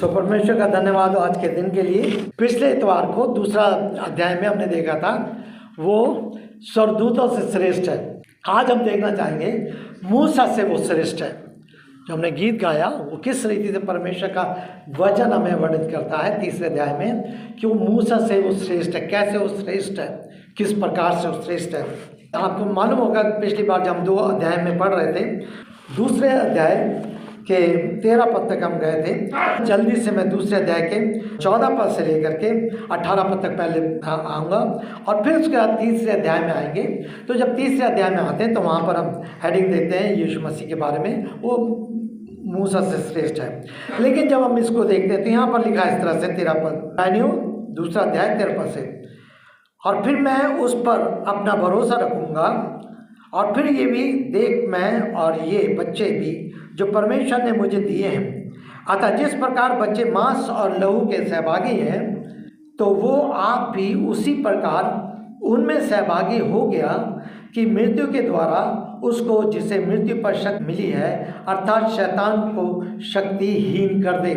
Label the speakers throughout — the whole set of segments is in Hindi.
Speaker 1: परमेश्वर का धन्यवाद आज के दिन के लिए। पिछले इतवार को दूसरा अध्याय में हमने देखा था वो स्वर्गदूतों से श्रेष्ठ है। आज हम देखना चाहेंगे मूसा से वो श्रेष्ठ है। जो हमने गीत गाया वो किस रीति से परमेश्वर का वचन हमें वर्णित करता है तीसरे अध्याय में कि वो मूसा से वो श्रेष्ठ है, कैसे वो श्रेष्ठ है, किस प्रकार से वो श्रेष्ठ है। आपको मालूम होगा पिछली बार जब हम 2 अध्याय में पढ़ रहे थे, दूसरे अध्याय के 13 पद तक हम गए थे। जल्दी से मैं दूसरे अध्याय के 14 पद से लेकर के 18 पद तक पहले आऊँगा और फिर उसके बाद तीसरे अध्याय में आएंगे। तो जब तीसरे अध्याय में आते हैं तो वहाँ पर हम हेडिंग देते हैं यीशु मसीह के बारे में, वो मूसा से श्रेष्ठ है। लेकिन जब हम इसको देखते हैं तो यहाँ पर लिखा है इस तरह से 13 पद, दूसरा अध्याय 13 पद से, और फिर मैं उस पर अपना भरोसा रखूँगा और फिर ये भी देख मैं और ये बच्चे भी जो परमेश्वर ने मुझे दिए हैं, अतः जिस प्रकार बच्चे मांस और लहू के सहभागी हैं तो वो आप भी उसी प्रकार उनमें सहभागी हो गया कि मृत्यु के द्वारा उसको जिसे मृत्यु पर शक्ति मिली है अर्थात शैतान को शक्तिहीन कर दे।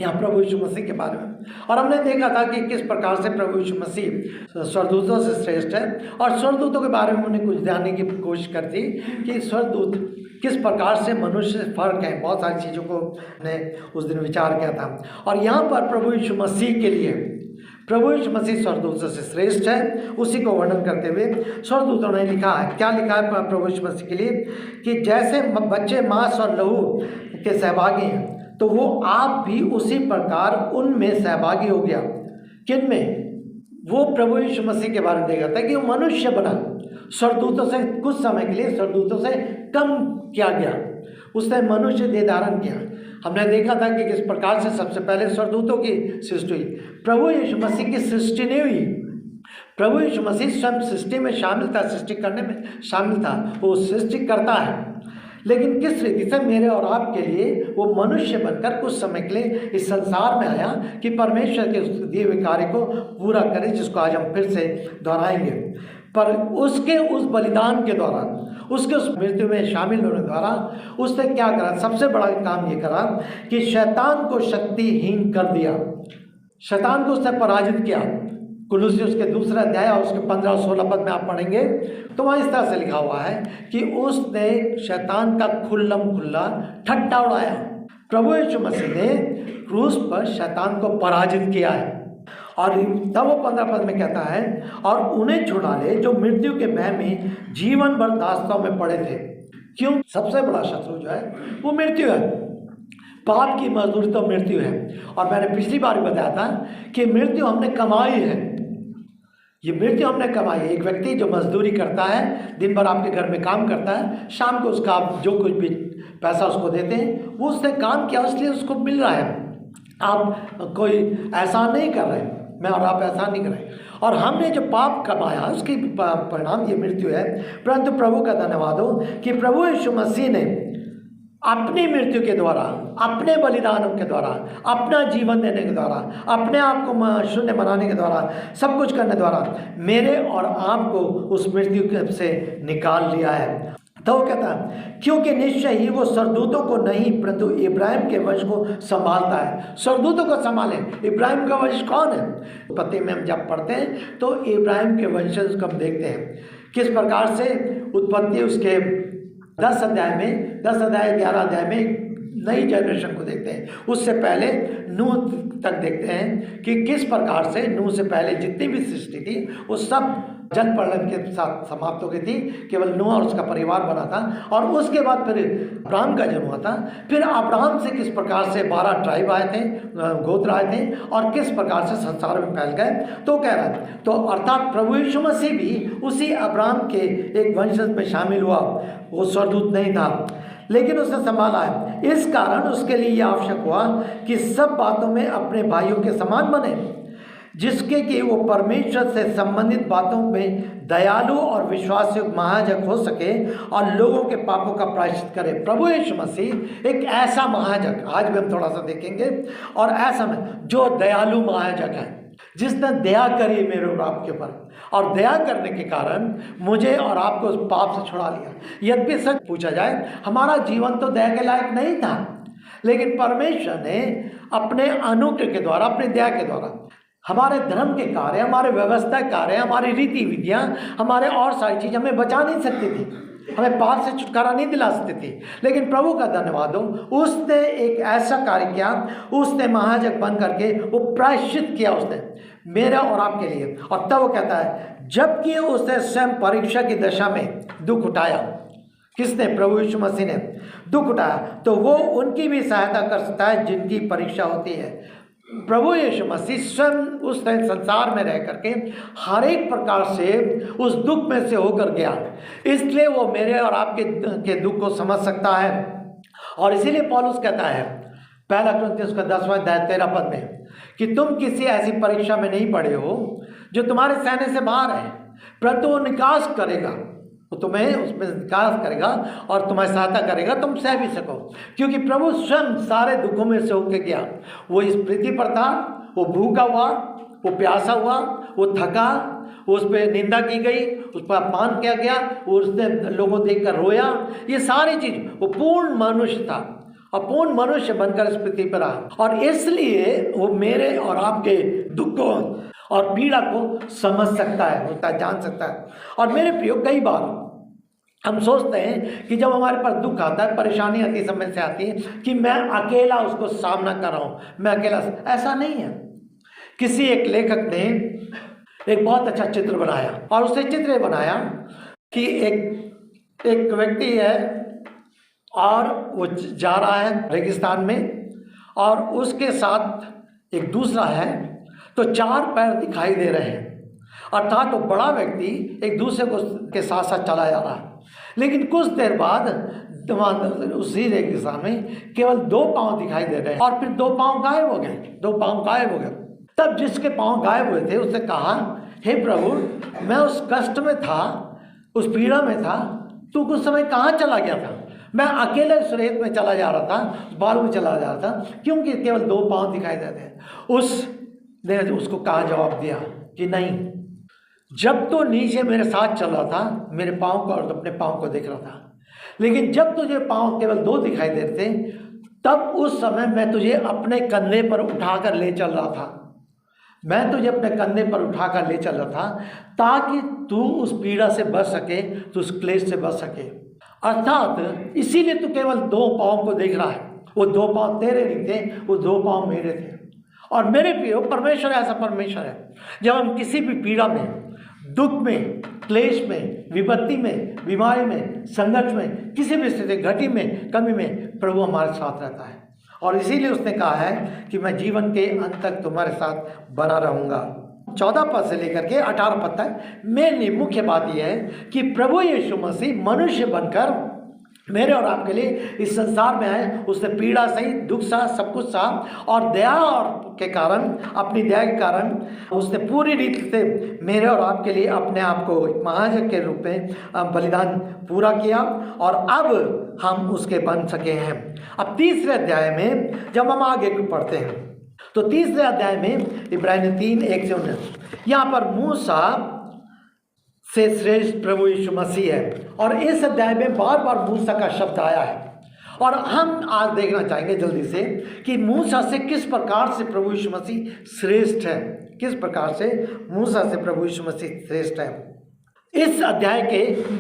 Speaker 1: यहाँ प्रभु यीशु मसीह के बारे में और हमने देखा था कि किस प्रकार से प्रभु यीशु मसीह स्वर्गदूतों से श्रेष्ठ है। और स्वर्गदूतों के बारे में हमने कुछ जानने की कोशिश कर थी कि स्वर्गदूत किस प्रकार से मनुष्य से फर्क है। बहुत सारी चीज़ों को हमने उस दिन विचार किया था। और यहाँ पर प्रभु यीशु मसीह के लिए प्रभु यीशु मसीह स्वर्गदूतों से श्रेष्ठ है, उसी को वर्णन करते हुए स्वर्गदूतों ने लिखा है। क्या लिखा है प्रभु यीशु मसीह के लिए कि जैसे बच्चे मांस और लहू के सहभागी हैं तो वो आप भी उसी प्रकार उनमें सहभागी हो गया। किन में? वो प्रभु यीशु मसीह के बारे में देखा था कि वो मनुष्य बना, स्वर्गदूतों से कुछ समय के लिए स्वर्गदूतों से कम किया गया, उसने मनुष्य देह धारण किया। हमने देखा था कि किस प्रकार से सबसे पहले स्वर्गदूतों की सृष्टि हुई, प्रभु यीशु मसीह की सृष्टि नहीं हुई। प्रभु यीशु मसीह स्वयं सृष्टि में शामिल था, सृष्टि करने में शामिल था, वो सृष्टि करता है। लेकिन किस रीति से मेरे और आपके लिए वो मनुष्य बनकर कुछ समय के लिए इस संसार में आया कि परमेश्वर के दिए हुए कार्य को पूरा करे, जिसको आज हम फिर से दोहराएंगे। पर उसके उस बलिदान के दौरान, उसके उस मृत्यु में शामिल होने द्वारा उसने क्या करा? सबसे बड़ा काम ये करा कि शैतान को शक्तिहीन कर दिया, शैतान को उसने पराजित किया। कुलुस्सी उसके दूसरा अध्याय और उसके 15 और 16 पद में आप पढ़ेंगे तो वहाँ इस तरह से लिखा हुआ है कि उसने शैतान का खुल्लम खुल्ला ठट्ठा उड़ाया। प्रभु यीशु मसीह ने क्रूस पर शैतान को पराजित किया है। और तब वो 15 पद में कहता है और उन्हें छुड़ा ले जो मृत्यु के भय में जीवन भर दास्तों में पड़े थे। क्यों? सबसे बड़ा शत्रु जो है वो मृत्यु है। पाप की मजदूरी तो मृत्यु है। और मैंने पिछली बार भी बताया था कि मृत्यु हमने कमाई है, ये मृत्यु हमने कमाई है। एक व्यक्ति जो मजदूरी करता है, दिन भर आपके घर में काम करता है, शाम को उसका आप जो कुछ भी पैसा उसको देते हैं वो उसने काम किया इसलिए उसको मिल रहा है। आप कोई एहसान नहीं कर रहे, मैं और आप एहसान नहीं कर रहे। और हमने जो पाप कमाया उसकी परिणाम ये मृत्यु है। परंतु प्रभु का धन्यवाद हो कि प्रभु यीशु मसीह ने अपनी मृत्यु के द्वारा, अपने बलिदानों के द्वारा, अपना जीवन देने के द्वारा, अपने आप को शून्य बनाने के द्वारा, सब कुछ करने द्वारा मेरे और आपको उस मृत्यु से निकाल लिया है। तो वो कहता है क्योंकि निश्चय ही वो स्वर्गदूतों को नहीं परंतु इब्राहिम के वंश को संभालता है। स्वर्गदूतों को संभाले। इब्राहिम का वंश कौन है? पति में हम जब पढ़ते हैं तो इब्राहिम के वंशज को हम देखते हैं किस प्रकार से उत्पत्ति उसके 10 अध्याय 11 अध्याय में नई जनरेशन को देखते हैं। उससे पहले नूह तक देखते हैं कि किस प्रकार से नूह से पहले जितनी भी सृष्टि थी वो सब जल प्रलय के साथ समाप्त हो गई थी, केवल नूह और उसका परिवार बना था। और उसके बाद फिर अब्राहम का जन्म हुआ था। फिर अब्राहम से किस प्रकार से 12 ट्राइब आए थे, गोत्र आए थे और किस प्रकार से संसार में फैल गए। तो कह रहा है तो अर्थात प्रभु यीशु मसीह भी उसी अब्राहम के एक वंशज में शामिल हुआ। वो स्वर्गदूत नहीं था लेकिन उसने संभाला है। इस कारण उसके लिए यह आवश्यक हुआ कि सब बातों में अपने भाइयों के समान बने, जिसके कि वो परमेश्वर से संबंधित बातों में दयालु और विश्वासयोग्य महायाजक हो सके और लोगों के पापों का प्रायश्चित करे। प्रभु यीशु मसीह एक ऐसा महायाजक, आज भी हम थोड़ा सा देखेंगे, और ऐसा में जो दयालु महायाजक है जिसने दया करी मेरे और आपके ऊपर, और दया करने के कारण मुझे और आपको उस पाप से छुड़ा लिया। यद्यपि सच पूछा जाए हमारा जीवन तो दया के लायक नहीं था, लेकिन परमेश्वर ने अपने अनुग्रह के द्वारा, अपनी दया के द्वारा, हमारे धर्म के कार्य, हमारे व्यवस्था कार्य, हमारी रीति विधियाँ, हमारे और सारी चीज़ हमें बचा नहीं सकती थी, हमें पाप से छुटकारा नहीं दिला सकती थी। लेकिन प्रभु का धन्यवाद हो, उसने एक ऐसा कार्य किया, उसने महायाजक बन करके वो प्रायश्चित किया उसने मेरे और आपके लिए। और तब वो कहता है, जबकि उसने स्वयं परीक्षा की दशा में दुख उठाया, किसने? प्रभु यीशु मसीह ने दुख उठाया, तो वो उनकी भी सहायता कर सकता है जिनकी परीक्षा होती है। प्रभु यीशु मसीह स्वयं उस संसार में रह करके हर एक प्रकार से उस दुख में से होकर गया, इसलिए वो मेरे और आपके दुख को समझ सकता है। और इसीलिए पौलुस कहता है पहला कुरिन्थियों का 10वां अध्याय 13 पद में कि तुम किसी ऐसी परीक्षा में नहीं पड़े हो जो तुम्हारे सहने से बाहर है, परंतु वो निकास करेगा, वो तुम्हें उसमें निकास करेगा और तुम्हारी सहायता करेगा, तुम सह भी सको। क्योंकि प्रभु स्वयं सारे दुखों में से होकर गया। वो इस पृथ्वी पर था, वो भूखा हुआ, वो प्यासा हुआ, वो थका, उस पर निंदा की गई, उस पर अपमान किया गया, उसने लोगों देखकर रोया, ये सारी चीज, वो पूर्ण मनुष्य था, अपूर्ण मनुष्य बनकर इस पृथ्वी पर आया। और इसलिए वो मेरे और आपके दुखों और पीड़ा को समझ सकता है, उसका जान सकता है। और मेरे प्रियो, कई बार हम सोचते हैं कि जब हमारे पास दुख आता है, परेशानी आती है, समस्या आती है कि मैं अकेला उसको सामना कर रहा हूँ, मैं अकेला। ऐसा नहीं है। किसी एक लेखक ने एक बहुत अच्छा चित्र बनाया, और उसने चित्र बनाया कि एक व्यक्ति है और वो जा रहा है रेगिस्तान में, और उसके साथ एक दूसरा है, तो 4 पैर दिखाई दे रहे हैं, अर्थात तो बड़ा व्यक्ति एक दूसरे को के साथ साथ चला जा रहा है। लेकिन कुछ देर बाद उसी रेगिस्तान में केवल 2 पांव दिखाई दे रहे हैं, और फिर 2 पांव गायब हो गए, 2 पांव गायब हो गए। तब जिसके पांव गायब हुए थे उसने कहा, हे प्रभु, मैं उस कष्ट में था, उस पीड़ा में था, तू कुछ समय कहाँ चला गया था? मैं अकेले उस रेत में चला जा रहा था, उस बालू में चला जा रहा था, क्योंकि केवल 2 पांव दिखाई देते हैं। उसने उसको कहा, जवाब दिया कि नहीं, जब तो नीचे मेरे साथ चल रहा था, मेरे पाँव को और अपने पाँव को देख रहा था, लेकिन जब तुझे पाँव केवल 2 दिखाई देते थे, तब उस समय मैं तुझे अपने कंधे पर उठाकर ले चल रहा था। मैं तुझे अपने कंधे पर उठाकर ले चल रहा था ताकि तू उस पीड़ा से बच सके, तू उस क्लेश से बच सके। अर्थात इसीलिए तू केवल 2 पाँव को देख रहा है। वो 2 पाँव तेरे नहीं थे, वो 2 पाँव मेरे थे। और मेरे प्रियो, परमेश्वर ऐसा परमेश्वर है, जब हम किसी भी पीड़ा में, दुख में, क्लेश में, विपत्ति में, बीमारी में, संघर्ष में, किसी भी स्थिति, घटी में, कमी में, प्रभु हमारे साथ रहता है। और इसीलिए उसने कहा है कि मैं जीवन के अंत तक तुम्हारे साथ बना रहूँगा। 14 पद से लेकर के 18 पद तक मेनली मुख्य बात यह है कि प्रभु यीशु मसीह मनुष्य बनकर मेरे और आपके लिए इस संसार में आए। उसने पीड़ा सही, दुख सहा, सब कुछ सहा, और दया और के कारण, अपनी दया के कारण उसने पूरी रीति से मेरे और आपके लिए अपने आप को एक महायाजक के रूप में बलिदान पूरा किया, और अब हम उसके बन सके हैं। अब तीसरे अध्याय में जब हम आगे पढ़ते हैं, तो तीसरे अध्याय में इब्रानियों 3:1-19, यहाँ पर मूसा से श्रेष्ठ प्रभु यीशु मसीह है। और इस अध्याय में बार बार मूसा का शब्द आया है, और हम आज देखना चाहेंगे जल्दी से कि मूसा से किस प्रकार से प्रभु यीशु मसीह श्रेष्ठ है, किस प्रकार से मूसा से प्रभु यीशु मसीह श्रेष्ठ है। इस अध्याय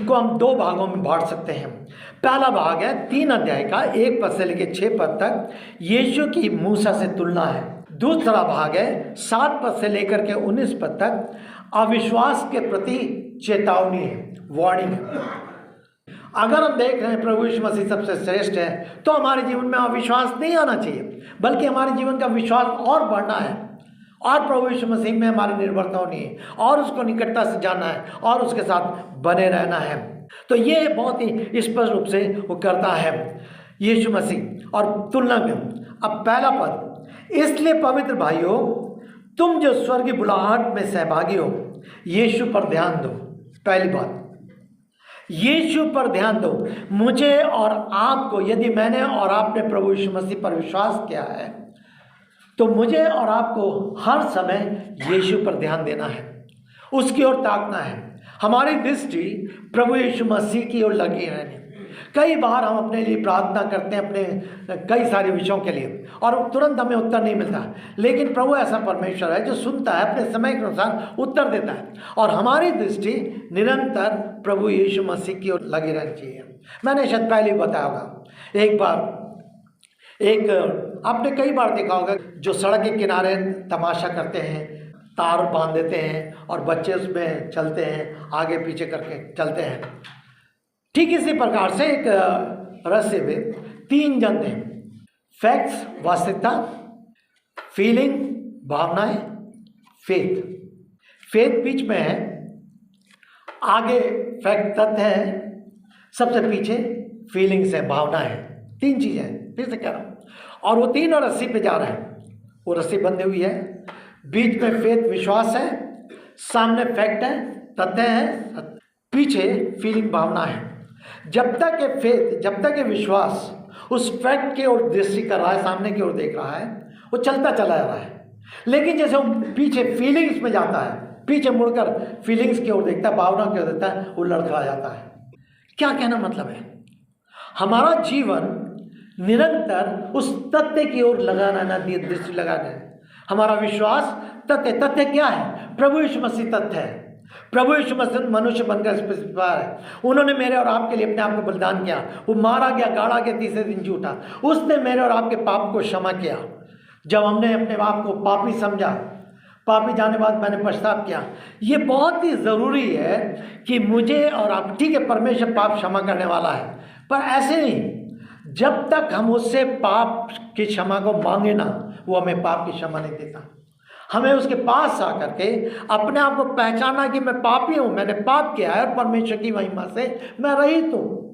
Speaker 1: को हम 2 भागों में बांट सकते हैं। पहला भाग है 3 अध्याय का 1 पद से लेकर 6 पद तक, यीशु की मूसा से तुलना है। दूसरा भाग है 7 पद से लेकर के 19 पद तक, अविश्वास के प्रति चेतावनी है, वार्निंग है। अगर हम देख रहे हैं प्रभु यीशु मसीह सबसे श्रेष्ठ है, तो हमारे जीवन में अविश्वास नहीं आना चाहिए, बल्कि हमारे जीवन का विश्वास और बढ़ना है, और प्रभु यीशु मसीह में हमारी निर्भरता होनी है, और उसको निकटता से जानना है, और उसके साथ बने रहना है। तो ये बहुत ही स्पष्ट रूप से वो करता है यीशु मसीह। और तुलना में अब पहला पद, इसलिए पवित्र भाइयों, तुम जो स्वर्गीय बुलाहट में सहभागी हो, यीशु पर ध्यान दो। पहली बात, यीशु पर ध्यान दो। मुझे और आपको, यदि मैंने और आपने प्रभु यीशु मसीह पर विश्वास किया है, तो मुझे और आपको हर समय यीशु पर ध्यान देना है, उसकी ओर ताकना है। हमारी दृष्टि प्रभु यीशु मसीह की ओर लगी रहनी। कई बार हम अपने लिए प्रार्थना करते हैं अपने कई सारे विषयों के लिए और तुरंत हमें उत्तर नहीं मिलता, लेकिन प्रभु ऐसा परमेश्वर है जो सुनता है, अपने समय के अनुसार उत्तर देता है और हमारी दृष्टि निरंतर प्रभु यीशु मसीह की ओर लगी रहनी चाहिए। मैंने शायद पहले ही बताया होगा, एक बार आपने कई बार देखा होगा जो सड़क के किनारे तमाशा करते हैं, तार बांध देते हैं और बच्चे उसमें चलते हैं, आगे पीछे करके चलते हैं। ठीक इसी प्रकार से एक रस्ते में 3 जन थे, फैक्ट्स वास्तविकता, फीलिंग भावनाएं, फेथ बीच में है, आगे फैक्ट तथ्य है, सबसे पीछे फीलिंग्स है, भावना है। 3 चीज़ें हैं, फिर से कह रहा हूँ। और वो तीनों रस्सी पे जा रहे हैं, वो रस्सी बंधी हुई है, बीच में फेथ विश्वास है, सामने फैक्ट है, तथ्य है, पीछे फीलिंग भावना है। जब तक ये फेथ, जब तक ये विश्वास उस फैक्ट की ओर दृष्टि कर रहा है, सामने की ओर देख रहा है, वो चलता चला जा रहा है। लेकिन जैसे वो पीछे फीलिंग्स में जाता है, पीछे मुड़कर फीलिंग्स की ओर देखता है, भावना की ओर देखता है, वो लड़खड़ा जाता है। क्या कहना मतलब है? हमारा जीवन निरंतर उस तथ्य की ओर लगा रहना, दृष्टि लगा रहना। हमारा विश्वास तथ्य क्या है? प्रभु यीशु मसीह तथ्य है। प्रभु यीशु मसीह मनुष्य बनकर स्पेसिफाई है। उन्होंने मेरे और आपके लिए अपने आप को बलिदान किया, वो मारा गया, गाड़ा गया, तीसरे दिन जी उठा। उसने मेरे और आपके पाप को क्षमा किया। जब हमने अपने आप को पापी समझा, पापी जाने बाद मैंने पछतावा किया। ये बहुत ही ज़रूरी है कि मुझे और आप, ठीक है परमेश्वर पाप क्षमा करने वाला है, पर ऐसे नहीं, जब तक हम उससे पाप की क्षमा को मांगे ना, वो हमें पाप की क्षमा नहीं देता। हमें उसके पास आकर के अपने आप को पहचाना कि मैं पापी हूँ, मैंने पाप किया है और परमेश्वर की महिमा से मैं रहित हूँ।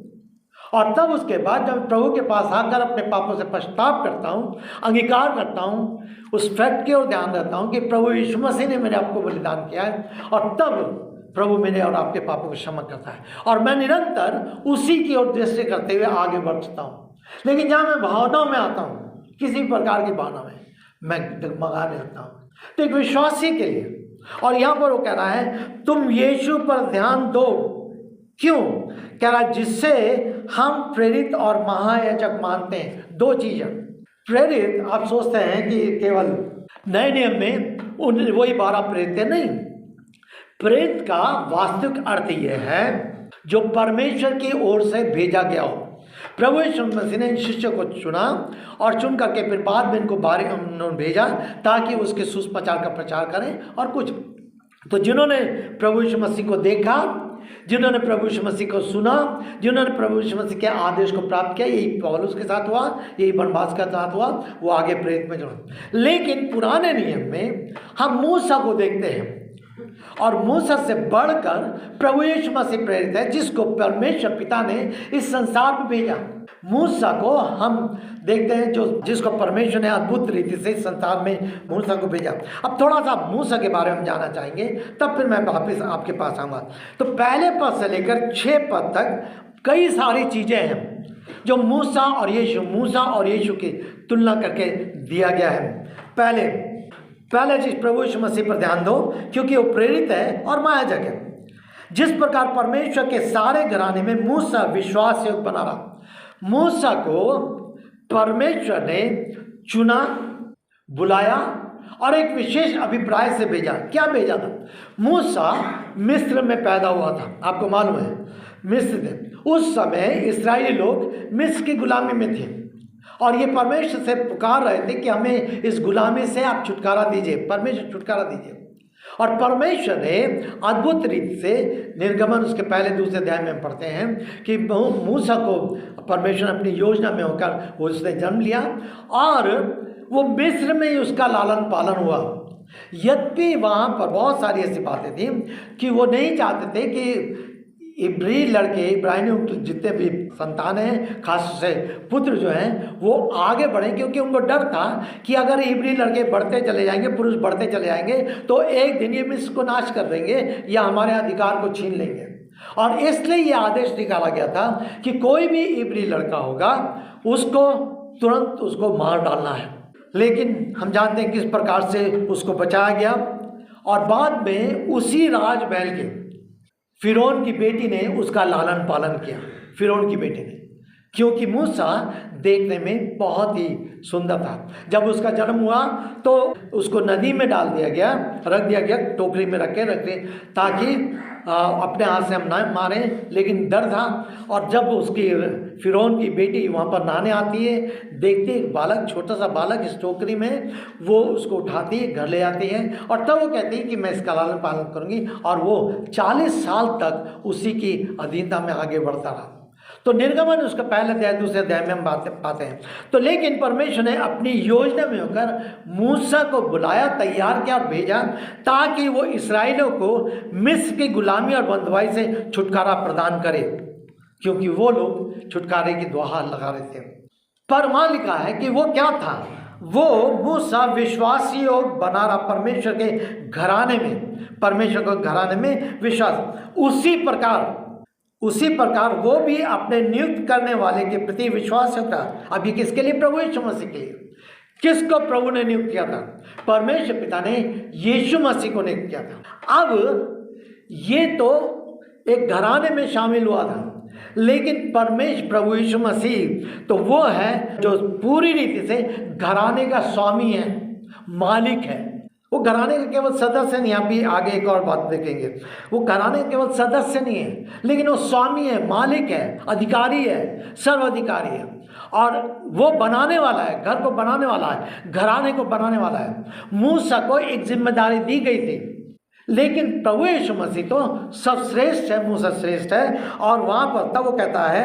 Speaker 1: और तब उसके बाद जब प्रभु के पास आकर अपने पापों से पछतावा करता हूँ, अंगीकार करता हूँ, उस फैक्ट की ओर ध्यान रखता हूँ कि प्रभु यीशु मसीह ने मेरे आपको बलिदान किया है, और तब प्रभु मेरे और आपके पापों को क्षमा करता है और मैं निरंतर उसी की ओर दृष्टि करते हुए आगे बढ़ता हूँ। लेकिन जहाँ मैं भावनाओं में आता हूँ, किसी प्रकार की भावना में मैं डगमगाने लगता हूँ, तो एक विश्वासी के लिए, और यहाँ पर वो कह रहा है तुम यीशु पर ध्यान दो। क्यों कह रहा है? जिससे हम प्रेरित और महायाजक मानते हैं। 2 चीज़ें। प्रेरित, आप सोचते हैं कि केवल नए नियम में वही 12 प्रेरित थे, नहीं। प्रेरित का वास्तविक अर्थ यह है जो परमेश्वर की ओर से भेजा गया हो। प्रभु यीशु मसीह ने इन शिष्यों को चुना और चुन करके फिर बाद में इनको उन्होंने भेजा ताकि उसके सुसमाचार का प्रचार करें। और कुछ तो जिन्होंने प्रभु यीशु मसीह को देखा, जिन्होंने प्रभु यीशु मसीह को सुना, जिन्होंने प्रभु यीशु मसीह के आदेश को प्राप्त किया, यही पौलुस के साथ हुआ, यही बरनबास के साथ हुआ, वो आगे प्रेरित में जुड़ा। लेकिन पुराने नियम में हम मूसा को देखते हैं और मूसा से बढ़कर प्रभु यीशु मसीह प्रेरित है, जिसको परमेश्वर पिता ने इस संसार में भेजा। मूसा को हम देखते हैं जिसको परमेश्वर ने अद्भुत रीति से इस संसार में मूसा को भेजा। अब थोड़ा सा मूसा के बारे में जानना चाहेंगे, तब फिर मैं वापस आपके पास आऊँगा। तो पहले पद से लेकर 6 पद तक कई सारी चीज़ें हैं जो मूसा और यीशु की तुलना करके दिया गया है। पहले चीज प्रभु यीशु मसीह पर ध्यान दो, क्योंकि वो प्रेरित है और महायाजक है। जिस प्रकार परमेश्वर के सारे घराने में मूसा विश्वास योग्य बना रहा। मूसा को परमेश्वर ने चुना, बुलाया और एक विशेष अभिप्राय से भेजा। क्या भेजा था? मूसा मिस्र में पैदा हुआ था, आपको मालूम है, मिस्र थे। उस समय इस्राएली लोग मिस्र की गुलामी में थे और ये परमेश्वर से पुकार रहे थे कि हमें इस गुलामी से आप छुटकारा दीजिए, परमेश्वर छुटकारा दीजिए। और परमेश्वर ने अद्भुत रीति से, निर्गमन उसके पहले 2 अध्याय में हम पढ़ते हैं कि मूसा को परमेश्वर ने अपनी योजना में होकर वो उसने जन्म लिया और वो मिस्र में ही उसका लालन पालन हुआ। यद्यपि वहाँ पर बहुत सारी ऐसी बातें थी कि वो नहीं चाहते थे कि इब्री लड़के, इब्राहिमी जितने भी संतान हैं, खास से पुत्र जो हैं, वो आगे बढ़ें, क्योंकि उनको डर था कि अगर इब्री लड़के बढ़ते चले जाएंगे, पुरुष बढ़ते चले जाएंगे, तो एक दिन ये मिस्र को नाश कर देंगे या हमारे अधिकार को छीन लेंगे। और इसलिए ये आदेश निकाला गया था कि कोई भी इब्री लड़का होगा उसको तुरंत उसको मार डालना है। लेकिन हम जानते हैं किस प्रकार से उसको बचाया गया। और बाद में उसी राजमहल के फिरौन की बेटी ने उसका लालन पालन किया। फिरौन की बेटी ने क्योंकि मूसा देखने में बहुत ही सुंदर था। जब उसका जन्म हुआ तो उसको नदी में डाल दिया गया, रख दिया गया, टोकरी में रख के ताकि अपने हाथ से हम ना मारें, लेकिन डर था। और जब उसकी फिरौन की बेटी वहाँ पर नहाने आती है, देखती है बालक, छोटा सा बालक इस टोकरी में, वो उसको उठाती है, घर ले आती है और तब वो कहती है कि मैं इसका लालन पालन करूँगी। और वो 40 साल तक उसी की अधीनता में आगे बढ़ता रहा। तो निर्गमन उसका पहले अध्याय दूसरे अध्याय में हम बातें पाते हैं। तो लेकिन परमेश्वर ने अपनी योजना में होकर मूसा को बुलाया, तैयार किया और भेजा ताकि वो इस्राएलियों को मिस्र की गुलामी और बंधुआई से छुटकारा प्रदान करे, क्योंकि वो लोग छुटकारे की दुहार लगा रहे थे। पर वहाँ लिखा है कि वो क्या था, वो मूसा विश्वासी योग बना रहा परमेश्वर के घराने में, परमेश्वर के घराने में विश्वास। उसी प्रकार वो भी अपने नियुक्त करने वाले के प्रति विश्वास रखता। अब ये किसके लिए? प्रभु यीशु मसीह के लिए। किसको प्रभु ने नियुक्त किया था? परमेश्वर पिता ने यीशु मसीह को नियुक्त किया था। अब ये तो एक घराने में शामिल हुआ था, लेकिन परमेश्वर प्रभु यीशु मसीह तो वो है जो पूरी रीति से घराने का स्वामी है, मालिक है। वो घराने का केवल सदस्य नहीं, यहाँ भी आगे एक और बात देखेंगे, वो घराने का केवल सदस्य नहीं है, लेकिन वो स्वामी है, मालिक है, अधिकारी है, सर्वाधिकारी है। और वो बनाने वाला है, घर को बनाने वाला है, घराने को बनाने वाला है। मूसा को एक जिम्मेदारी दी गई थी, लेकिन प्रभु यीशु मसीह तो सबश्रेष्ठ है, मूसा श्रेष्ठ है। और वहाँ पर तब वो कहता है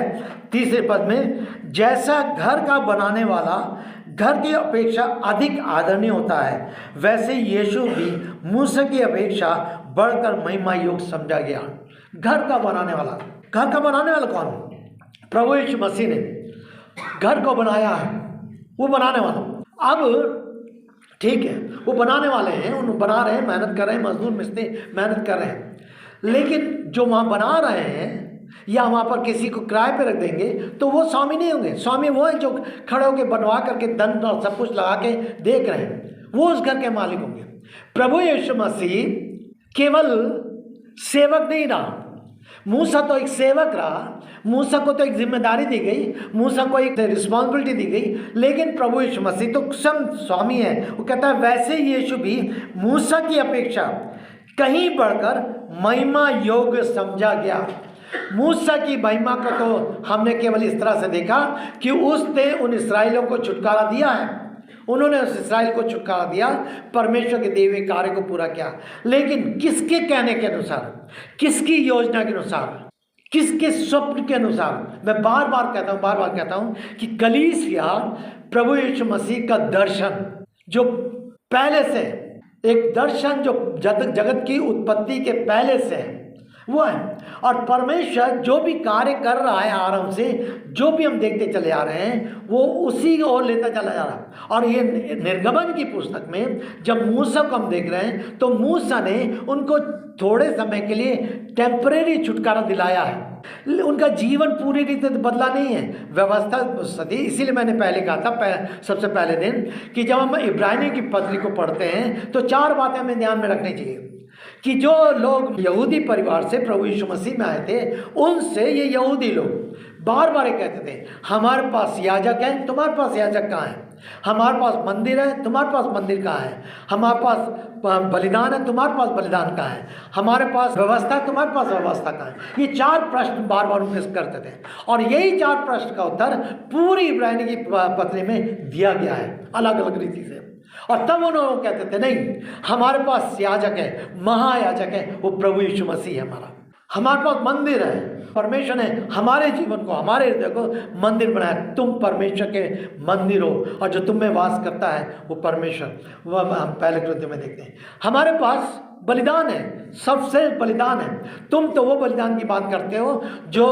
Speaker 1: तीसरे पद में, जैसा घर का बनाने वाला घर की अपेक्षा अधिक आदरणीय होता है, वैसे यीशु भी मूसा की अपेक्षा बढ़कर महिमा योग समझा गया। घर का बनाने वाला कौन? प्रभु यीशु मसीह ने घर को बनाया है, वो बनाने वाला। अब ठीक है, वो बनाने वाले हैं, उन बना रहे हैं, मेहनत कर रहे हैं, मजदूर मिस्त्री मेहनत कर रहे हैं, लेकिन जो वहाँ बना रहे हैं या वहाँ पर किसी को किराए पे रख देंगे तो वो स्वामी नहीं होंगे। स्वामी वो है जो खड़े होकर बनवा करके धन और सब कुछ लगा के देख रहे हैं, वो उस घर के मालिक होंगे। प्रभु यीशु मसीह केवल सेवक नहीं रहा, मूसा तो एक सेवक रहा, मूसा को तो एक जिम्मेदारी दी गई, मूसा को एक रिस्पॉन्सिबिलिटी दी गई, लेकिन प्रभु यीशु मसीह तो स्वयं स्वामी है। वो कहता है वैसे यीशु भी मूसा की अपेक्षा कहीं बढ़कर महिमा योग्य समझा गया। मूसा की महिमा को तो हमने केवल इस तरह से देखा कि उसने उन इस्राएलियों को छुटकारा दिया है, उन्होंने उस इस्राएल को छुटकारा दिया, परमेश्वर के दिए हुए कार्य को पूरा किया। लेकिन किसके कहने के अनुसार, किसकी योजना के अनुसार, किसके स्वप्न के अनुसार? मैं बार बार कहता हूँ कि कलीसिया प्रभु यीशु मसीह का दर्शन, जो पहले से एक दर्शन जो जगत की उत्पत्ति के पहले से है, वो है। और परमेश्वर जो भी कार्य कर रहा है आरंभ से, जो भी हम देखते चले आ रहे हैं, वो उसी की ओर लेता चला जा रहा है। और ये निर्गमन की पुस्तक में जब मूसा को हम देख रहे हैं तो मूसा ने उनको थोड़े समय के लिए टेम्परेरी छुटकारा दिलाया है, उनका जीवन पूरी रीति से बदला नहीं है, व्यवस्था सदी। इसीलिए मैंने पहले कहा था सबसे पहले दिन कि जब हम इब्रानियों की पत्री को पढ़ते हैं तो 4 बातें हमें ध्यान में रखनी चाहिए कि जो लोग यहूदी परिवार से प्रभु यीशु मसीह में आए थे, उनसे ये यहूदी लोग बार बार कहते थे, हमारे पास याजक है, तुम्हारे पास याजक कहाँ है? हमारे पास मंदिर है, तुम्हारे पास मंदिर कहाँ है? हमारे पास बलिदान है, तुम्हारे पास बलिदान कहाँ है? हमारे पास व्यवस्था है, तुम्हारे पास व्यवस्था कहाँ है? ये 4 प्रश्न बार बार उनसे करते थे, और यही 4 प्रश्न का उत्तर पूरी इब्रानी की पत्री में दिया गया है अलग अलग रीति से। और तब उन्होंने कहते थे, नहीं, हमारे पास याजक है, महायाजक है, वो प्रभु यीशु मसीह है हमारे पास मंदिर है, परमेश्वर ने हमारे जीवन को, हमारे हृदय को मंदिर बनाया। तुम परमेश्वर के मंदिर हो, और जो तुम में वास करता है वो परमेश्वर, वह हम पहले कृत्य में देखते हैं। हमारे पास बलिदान है, सबसे बलिदान है। तुम तो वो बलिदान की बात करते हो जो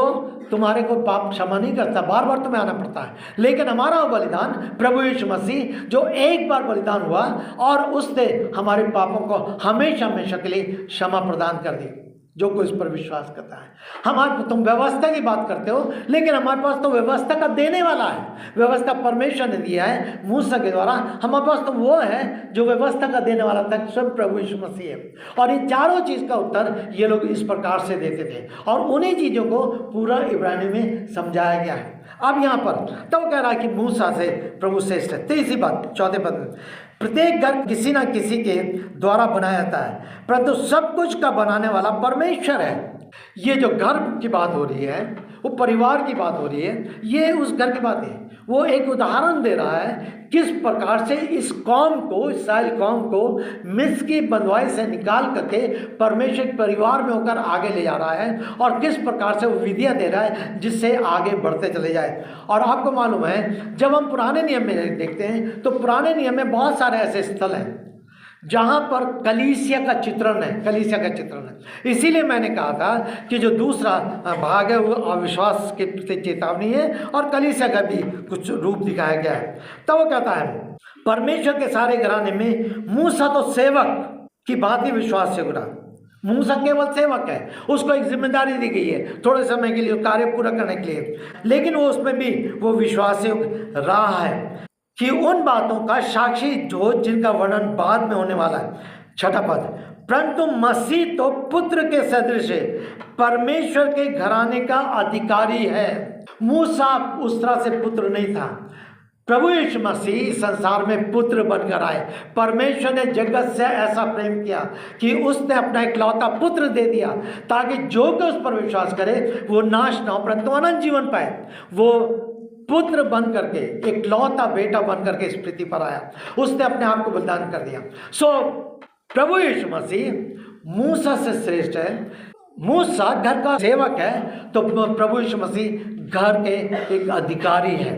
Speaker 1: तुम्हारे को पाप क्षमा नहीं करता, बार बार तुम्हें आना पड़ता है, लेकिन हमारा वो बलिदान प्रभु यीशु मसीह जो एक बार बलिदान हुआ और उसने हमारे पापों को हमेशा हमेशा के लिए क्षमा प्रदान कर दी। जो कोई इस पर विश्वास करता है। तुम व्यवस्था की बात करते हो, लेकिन हमारे पास तो व्यवस्था का देने वाला है। व्यवस्था परमेश्वर ने दिया है मूसा के द्वारा। हमारे पास तो वो है जो व्यवस्था का देने वाला था, स्वयं प्रभु यीशु मसीह है। और इन चारों चीज़ का उत्तर ये लोग इस प्रकार से देते थे, और उन्हीं चीज़ों को पूरा इब्रानी में समझाया गया है। अब यहाँ पर तो कह रहा है कि मूसा से प्रभु श्रेष्ठ है। 23 बात 4 पद में, प्रत्येक घर किसी न किसी के द्वारा बनाया जाता है, परंतु सब कुछ का बनाने वाला परमेश्वर है। ये जो घर की बात हो रही है, वो परिवार की बात हो रही है, ये उस घर की बात है। वो एक उदाहरण दे रहा है किस प्रकार से इस कौम को, इस्राएल कौम को मिस्र की बंधुआई से निकाल करके परमेश्वर के परिवार में होकर आगे ले जा रहा है, और किस प्रकार से वो विधियाँ दे रहा है जिससे आगे बढ़ते चले जाए। और आपको मालूम है, जब हम पुराने नियम में देखते हैं तो पुराने नियम में बहुत सारे ऐसे स्थल हैं जहाँ पर कलीसिया का चित्रण है, कलीसिया का चित्रण है। इसीलिए मैंने कहा था कि जो दूसरा भाग है वो अविश्वास के प्रति चेतावनी है, और कलीसिया का भी कुछ रूप दिखाया गया है। तो वो कहता है परमेश्वर के सारे घराने में मूसा तो सेवक की भांति विश्वास से गुना। मूसा केवल सेवक है, उसको एक जिम्मेदारी दी गई है थोड़े समय के लिए कार्य पूरा करने के लिए, लेकिन वो उसमें भी वो विश्वास रहा है कि उन बातों का साक्षी जो जिनका वर्णन बाद में होने वाला है। 6 पद, परंतु मसीह तो पुत्र के सदृश है, परमेश्वर के घराने का अधिकारी है। मूसा उस तरह से पुत्र नहीं था, प्रभु यीशु मसीह संसार में पुत्र बनकर आए। परमेश्वर ने जगत से ऐसा प्रेम किया कि उसने अपना इकलौता पुत्र दे दिया, ताकि जो कोई उस पर विश्वास करे वो नाश ना हो परंतु अनंत जीवन पाए। वो पुत्र बन करके, इकलौता बेटा बन करके इस पृथ्वी पर आया, उसने अपने आप को बलिदान कर दिया। प्रभु यीशु मसीह मूसा से श्रेष्ठ है। मूसा घर का सेवक है, तो प्रभु यीशु मसीह घर के एक अधिकारी है,